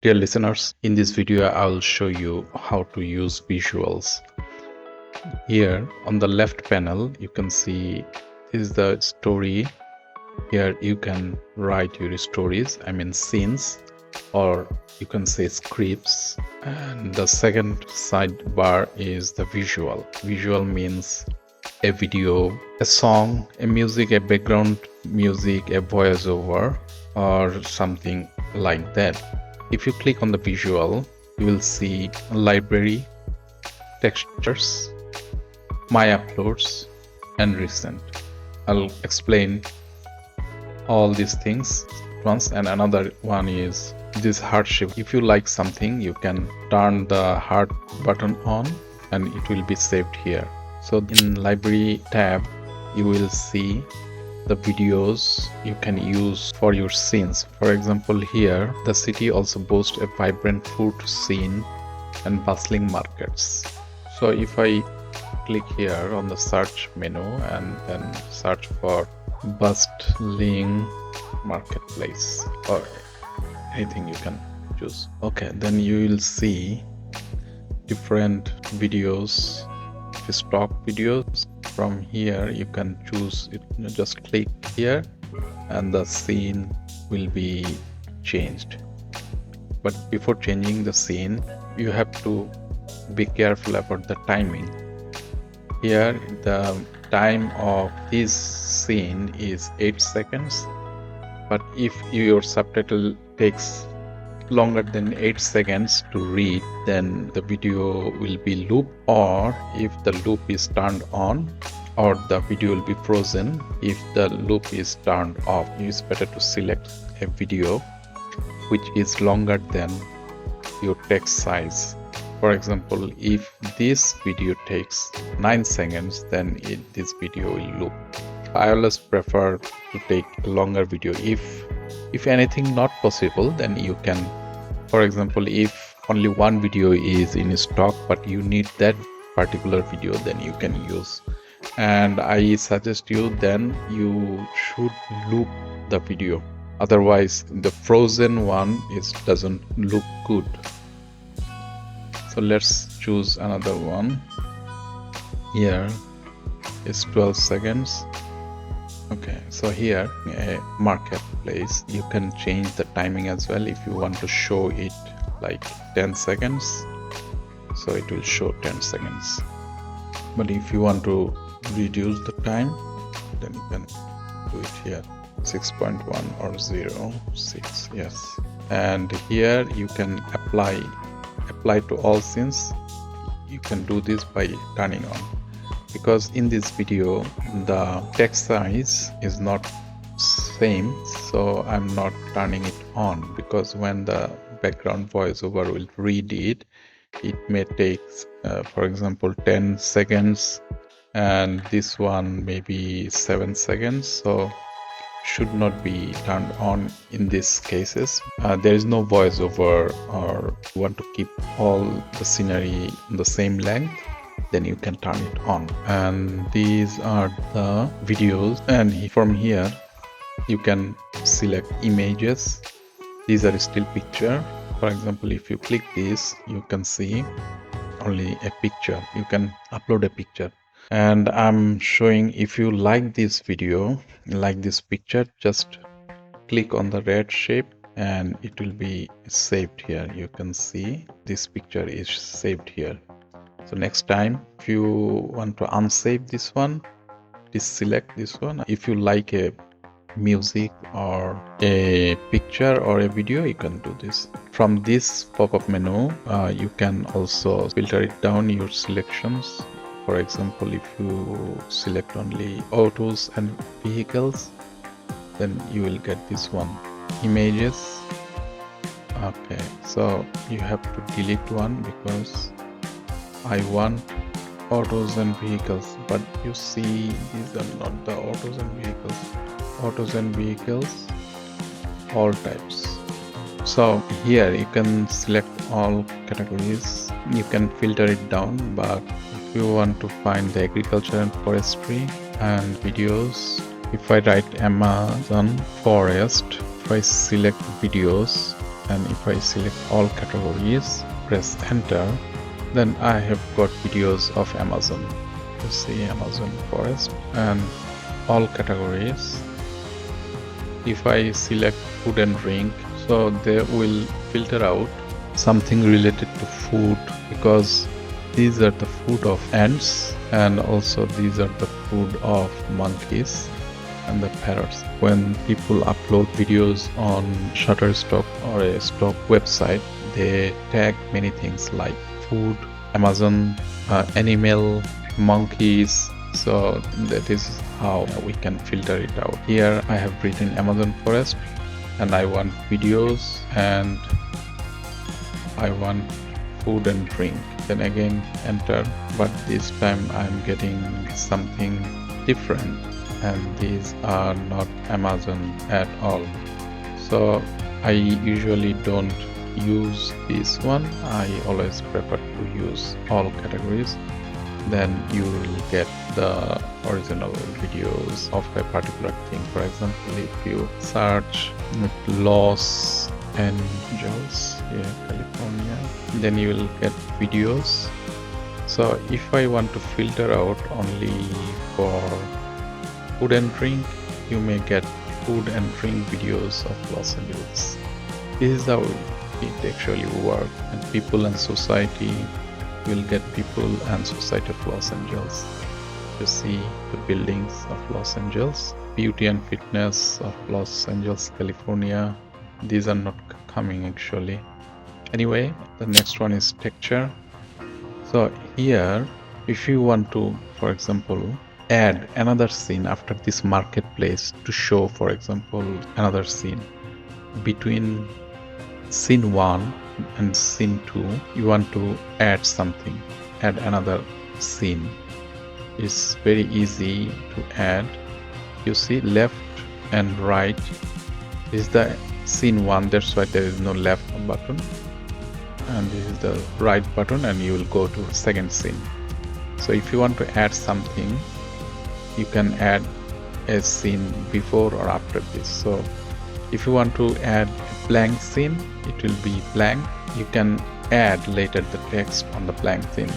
Dear listeners, in this video I will show you how to use visuals. Here on the left panel you can see this is the story. Here you can write your stories, scenes, or you can say scripts. And the second sidebar is the visual. Visual means a video, a song, a music, a background music, a voiceover, or something like that. If you click on the visual, you will see library, textures, my uploads, and recent. I'll explain all these things once. And another one is this heart shape. If you like something, you can turn the heart button on and it will be saved here. So in library tab, you will see the videos you can use for your scenes. For example, here the city also boasts a vibrant food scene and bustling markets. So if I click here on the search menu and then search for bustling marketplace or anything you can choose. Okay, then you will see different videos, stock videos. From here you can choose it. Just click here and the scene will be changed. But before changing the scene, you have to be careful about the timing. Here the time of this scene is 8 seconds, but if your subtitle takes longer than 8 seconds to read, then the video will be looped, or if the loop is turned on, or the video will be frozen if the loop is turned off. It's better to select a video which is longer than your text size. For example, if this video takes 9 seconds, then this video will loop. I always prefer to take a longer video. If anything not possible, then you can, for example, if only one video is in stock but you need that particular video, then you can use. And I suggest you then you should loop the video, otherwise the frozen one doesn't look good. So let's choose another one. Here is 12 seconds. Okay, so here a marketplace, you can change the timing as well. If you want to show it like 10 seconds, so it will show 10 seconds. But if you want to reduce the time, then you can do it here 6.1 or 0.6. yes. And here you can apply to all scenes. You can do this by turning on, because in this video the text size is not same, so I'm not turning it on, because when the background voiceover will read it may take for example 10 seconds, and this one maybe 7 seconds, so should not be turned on in these cases. There is no voiceover, or you want to keep all the scenery the same length, then you can turn it on. And these are the videos, and from here you can select images. These are still picture. For example, if you click this, you can see only a picture. You can upload a picture. And I'm showing, if you like this video, like this picture, just click on the red shape and it will be saved here. You can see this picture is saved here. So next time, if you want to unsave this one, just select this one. If you like a music or a picture or a video, you can do this. From this pop-up menu, you can also filter it down your selections. For example, if you select only autos and vehicles, then you will get this one. Images. Okay, so you have to delete one because I want autos and vehicles, but you see these are not the autos and vehicles. Autos and vehicles, all types. So here you can select all categories. You can filter it down, but if you want to find the agriculture and forestry and videos, if I write Amazon forest, if I select videos, and if I select all categories, press enter, then I have got videos of Amazon. You see Amazon forest and all categories. If I select food and drink, so they will filter out something related to food, because these are the food of ants and also these are the food of monkeys and the parrots. When people upload videos on Shutterstock or a stock website, they tag many things like food, Amazon, animal, monkeys. So that is how we can filter it out. Here I have written Amazon forest and I want videos and I want food and drink. Then again enter, but this time I'm getting something different and these are not Amazon at all. So I usually don't use this one. I always prefer to use all categories. Then you will get the original videos of a particular thing. For example, if you search Los Angeles, California, then you will get videos. So if I want to filter out only for food and drink, you may get food and drink videos of Los Angeles. This is how it actually works, and people and society will get people and society of Los Angeles. You see the buildings of Los Angeles, beauty and fitness of Los Angeles, California. These are not coming actually. Anyway, the next one is texture. So here, if you want to, for example, add another scene after this marketplace to show, for example, another scene between scene 1 and scene 2, you want to add something, add another scene. It's very easy to add. You see left and right is the scene 1, that's why there is no left button, and this is the right button, and you will go to second scene. So if you want to add something, you can add a scene before or after this. So if you want to add a blank scene, it will be blank. You can add later the text on the blank scene,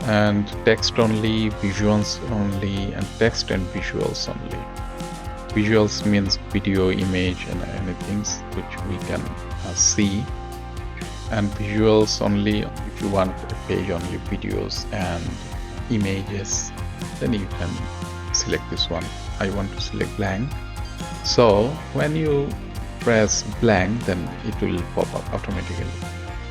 and text only, visuals only, and text and visuals only. Visuals means video, image, and anything which we can see, and visuals only if you want a page only videos and images, then you can select this one. I want to select blank. So when you press blank, then it will pop up automatically.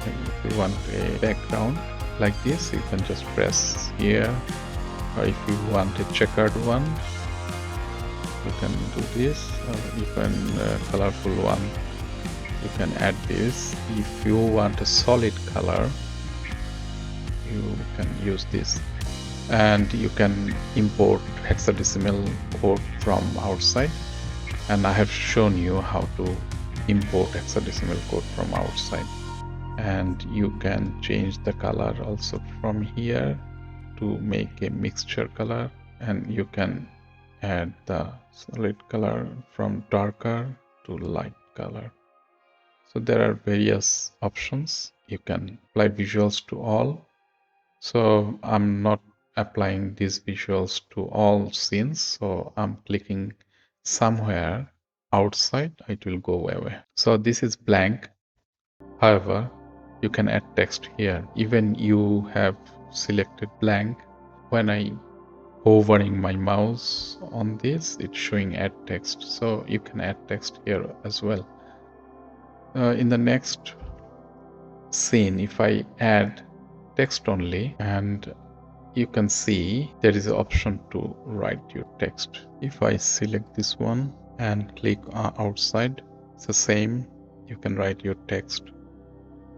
And if you want a background like this, you can just press here, or if you want a checkered one, you can do this, or even a colorful one, you can add this. If you want a solid color, you can use this, and you can import hexadecimal code from outside, and I have shown you how to import hexadecimal code from outside. And you can change the color also from here to make a mixture color, and you can add the solid color from darker to light color. So there are various options. You can apply visuals to all. So I'm not applying these visuals to all scenes, so I'm clicking somewhere outside, it will go away. So this is blank. However, you can add text here. Even you have selected blank, when I hovering my mouse on this, it's showing add text. So you can add text here as well. In the next scene, if I add text only, and you can see there is an option to write your text. If I select this one and click outside, it's the same. You can write your text.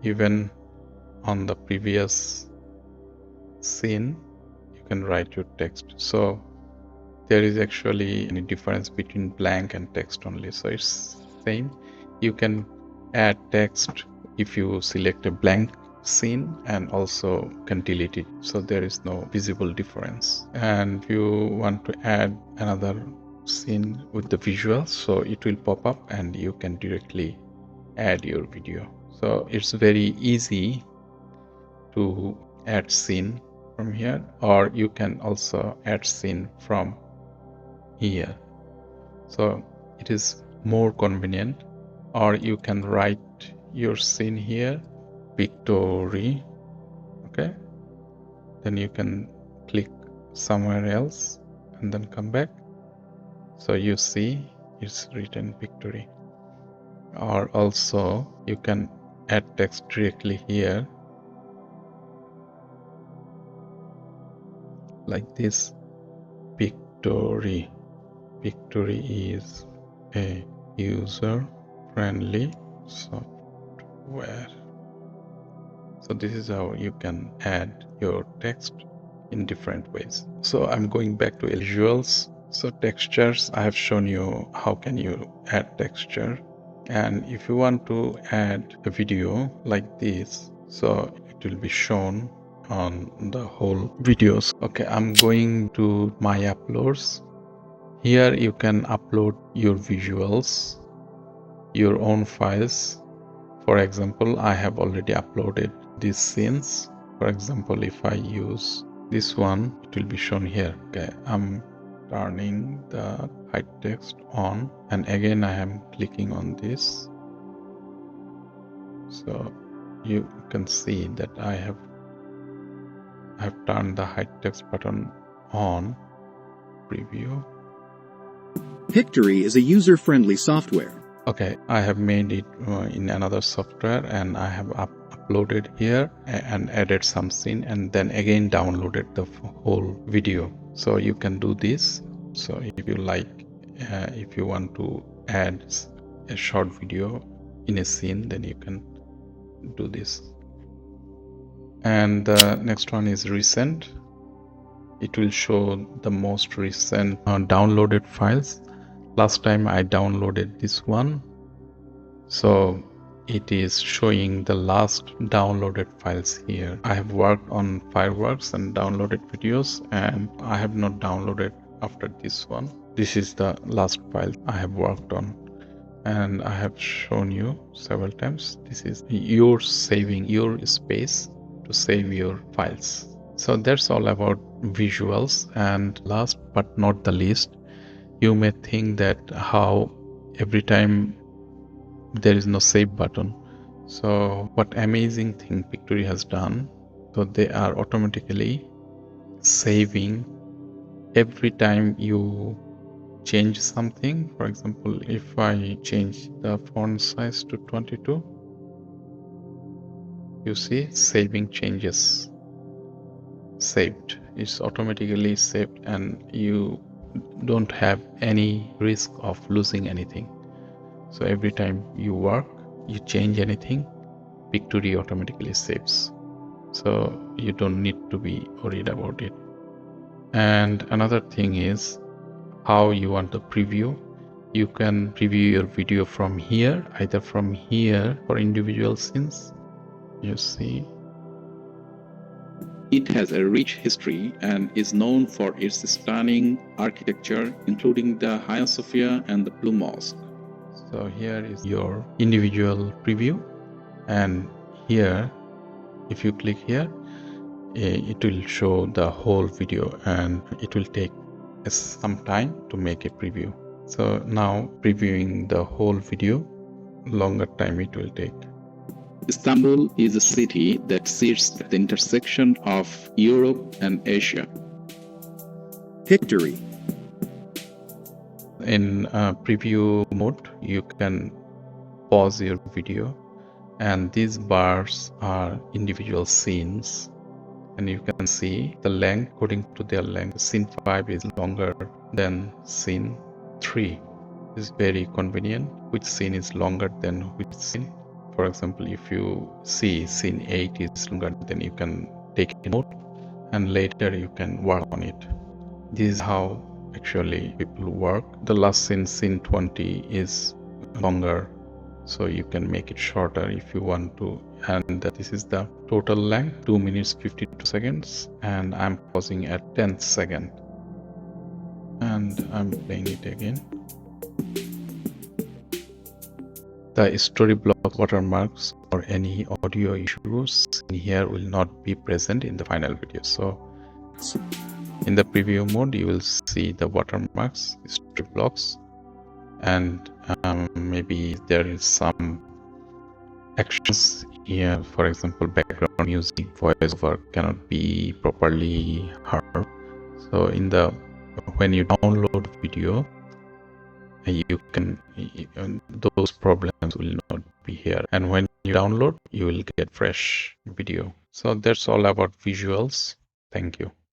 Even on the previous scene, you can write your text. So there is actually any difference between blank and text only. So it's same. You can add text if you select a blank scene, and also can delete it, so there is no visible difference. And if you want to add another scene with the visuals, so it will pop up and you can directly add your video. So it's very easy to add scene from here, or you can also add scene from here. So it is more convenient, or you can write your scene here, Pictory, okay? Then you can click somewhere else and then come back. So you see it's written Pictory. Or also you can add text directly here, like this, Pictory. Pictory is a user-friendly software. So this is how you can add your text in different ways. So I'm going back to visuals. So textures, I have shown you how can you add texture. And if you want to add a video like this, so it will be shown on the whole videos. Okay, I'm going to my uploads. Here you can upload your visuals, your own files. For example, I have already uploaded these scenes. For example, if I use this one, it will be shown here. Okay, I'm turning the hide text on, and again I am clicking on this. So you can see that I have turned the hide text button on. Preview. Pictory is a user-friendly software. Okay, I have made it in another software, and I have uploaded here and added some scene, and then again downloaded the whole video. So you can do this. So if you like, if you want to add a short video in a scene, then you can do this. And the next one is recent. It will show the most recent downloaded files. Last time I downloaded this one, so it is showing the last downloaded files here. I have worked on fireworks and downloaded videos, and I have not downloaded after this one. This is the last file I have worked on, and I have shown you several times. This is your saving your space to save your files. So that's all about visuals. And last but not the least, you may think that how every time there is no save button. So what amazing thing Pictory has done, so they are automatically saving every time you change something. For example, if I change the font size to 22, you see saving changes saved. It's automatically saved, and you don't have any risk of losing anything. So every time you work, you change anything, Pictory automatically saves. So you don't need to be worried about it. And another thing is how you want to preview. You can preview your video from here, either from here for individual scenes. You see, it has a rich history and is known for its stunning architecture, including the Hagia Sophia and the Blue Mosque. So here is your individual preview, and here if you click here, it will show the whole video, and it will take some time to make a preview. So now previewing the whole video, longer time it will take. Istanbul is a city that sits at the intersection of Europe and Asia. Pictory. In preview mode, you can pause your video, and these bars are individual scenes, and you can see the length. According to their length, scene 5 is longer than scene 3. It's very convenient which scene is longer than which scene. For example, if you see scene 8 is longer, then you can take a note and later you can work on it. This is how actually people work. The last scene, scene 20, is longer, so you can make it shorter if you want to. And this is the total length, 2 minutes 52 seconds, and I'm pausing at 10th second, and I'm playing it again. The story block watermarks or any audio issues in here will not be present in the final video. So in the preview mode, you will see the watermarks, strip blocks, and maybe there is some actions here. For example, background music, voiceover cannot be properly heard. So when you download video, you can those problems will not be here, and when you download you will get fresh video. So that's all about visuals. Thank you.